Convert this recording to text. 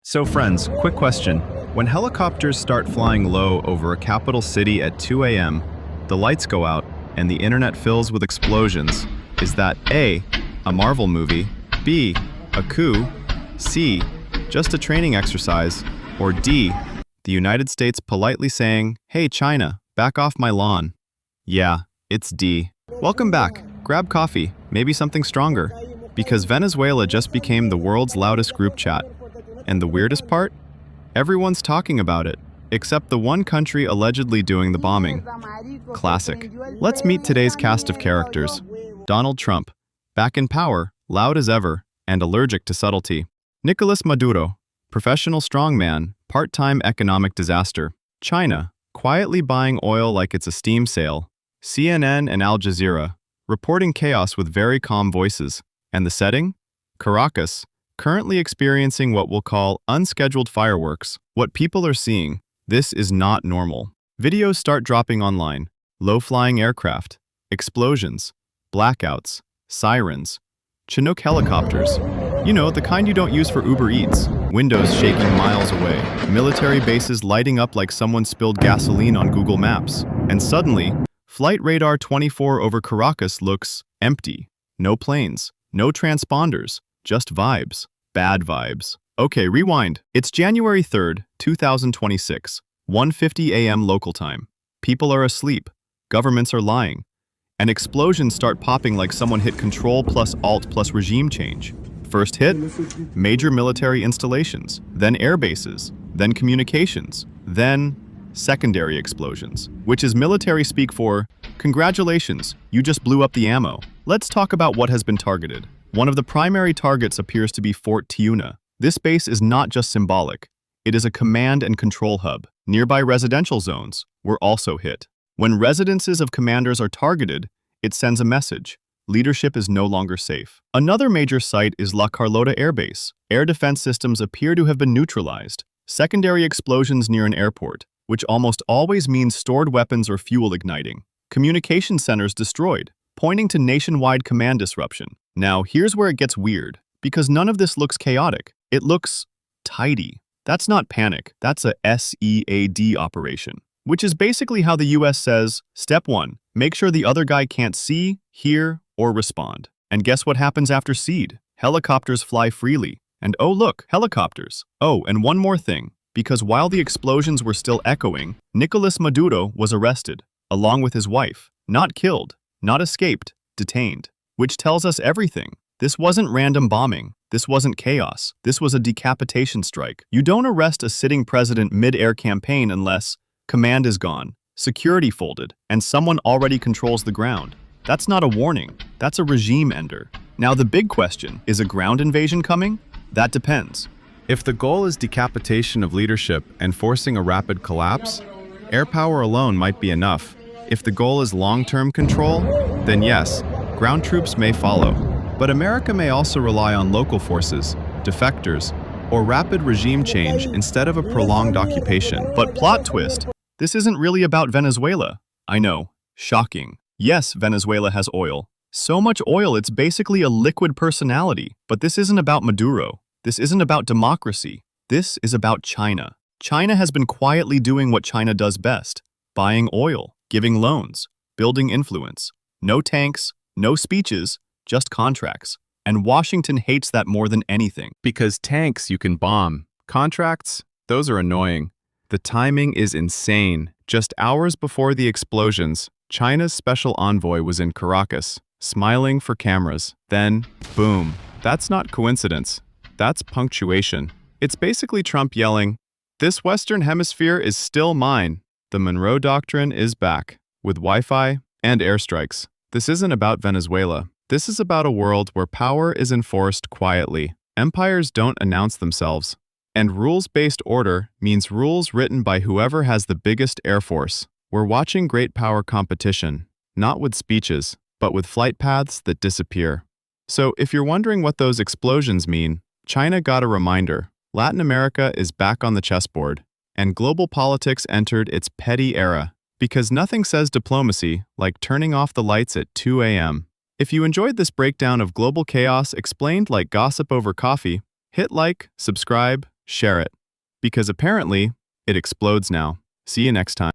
So friends, quick question. When helicopters start flying low over a capital city at 2 a.m., the lights go out and the internet fills with explosions. Is that A, a Marvel movie, B, a coup, C, just a training exercise, or D, the United States politely saying, "Hey China, back off my lawn"? Yeah, it's D. Welcome back. Grab coffee, maybe something stronger, because Venezuela just became the world's loudest group chat. And the weirdest part? Everyone's talking about it, except the one country allegedly doing the bombing. Classic. Let's meet today's cast of characters. Donald Trump, back in power, loud as ever, and allergic to subtlety. Nicolas Maduro, professional strongman, part-time economic disaster. China, quietly buying oil like it's a steam sale. CNN and Al Jazeera, reporting chaos with very calm voices. And the setting? Caracas, currently experiencing what we'll call unscheduled fireworks. What people are seeing, this is not normal. Videos start dropping online. Low-flying aircraft, explosions, blackouts, sirens, Chinook helicopters. You know, the kind you don't use for Uber Eats. Windows shaking miles away. Military bases lighting up like someone spilled gasoline on Google Maps. And suddenly, Flight Radar 24 over Caracas looks empty. No planes, no transponders, just vibes. Bad vibes. Okay, rewind. It's January 3rd, 2026, 1:50 a.m. local time. People are asleep. Governments are lying. And explosions start popping like someone hit Control plus Alt plus regime change. First hit, major military installations, then air bases, then communications, then secondary explosions, which is military speak for, "Congratulations, you just blew up the ammo." Let's talk about what has been targeted. One of the primary targets appears to be Fort Tiuna. This base is not just symbolic. It is a command and control hub. Nearby residential zones were also hit. When residences of commanders are targeted, it sends a message. Leadership is no longer safe. Another major site is La Carlota Air Base. Air defense systems appear to have been neutralized. Secondary explosions near an airport, which almost always means stored weapons or fuel igniting. Communication centers destroyed, pointing to nationwide command disruption. Now, here's where it gets weird, because none of this looks chaotic. It looks tidy. That's not panic, that's a SEAD operation, which is basically how the US says, step 1, make sure the other guy can't see, hear, or respond. And guess what happens after SEAD? Helicopters fly freely. And oh look, helicopters. Oh, and one more thing, because while the explosions were still echoing, Nicolas Maduro was arrested, along with his wife. Not killed, not escaped, detained. Which tells us everything. This wasn't random bombing. This wasn't chaos. This was a decapitation strike. You don't arrest a sitting president mid-air campaign unless command is gone, security folded, and someone already controls the ground. That's not a warning. That's a regime ender. Now the big question, is a ground invasion coming? That depends. If the goal is decapitation of leadership and forcing a rapid collapse, air power alone might be enough. If the goal is long-term control, then yes, ground troops may follow. But America may also rely on local forces, defectors, or rapid regime change instead of a prolonged occupation. But plot twist, this isn't really about Venezuela. I know, shocking. Yes, Venezuela has oil. So much oil it's basically a liquid personality. But this isn't about Maduro. This isn't about democracy. This is about China. China has been quietly doing what China does best, buying oil, giving loans, building influence. No tanks, no speeches, just contracts. And Washington hates that more than anything. Because tanks you can bomb. Contracts, those are annoying. The timing is insane. Just hours before the explosions, China's special envoy was in Caracas, smiling for cameras. Then, boom. That's not coincidence. That's punctuation. It's basically Trump yelling, "This Western Hemisphere is still mine." The Monroe Doctrine is back, with Wi-Fi and airstrikes. This isn't about Venezuela. This is about a world where power is enforced quietly. Empires don't announce themselves. And rules-based order means rules written by whoever has the biggest air force. We're watching great power competition, not with speeches, but with flight paths that disappear. So if you're wondering what those explosions mean, China got a reminder. Latin America is back on the chessboard, and global politics entered its petty era. Because nothing says diplomacy like turning off the lights at 2 a.m. If you enjoyed this breakdown of global chaos explained like gossip over coffee, hit like, subscribe, share it. Because apparently, it explodes now. See you next time.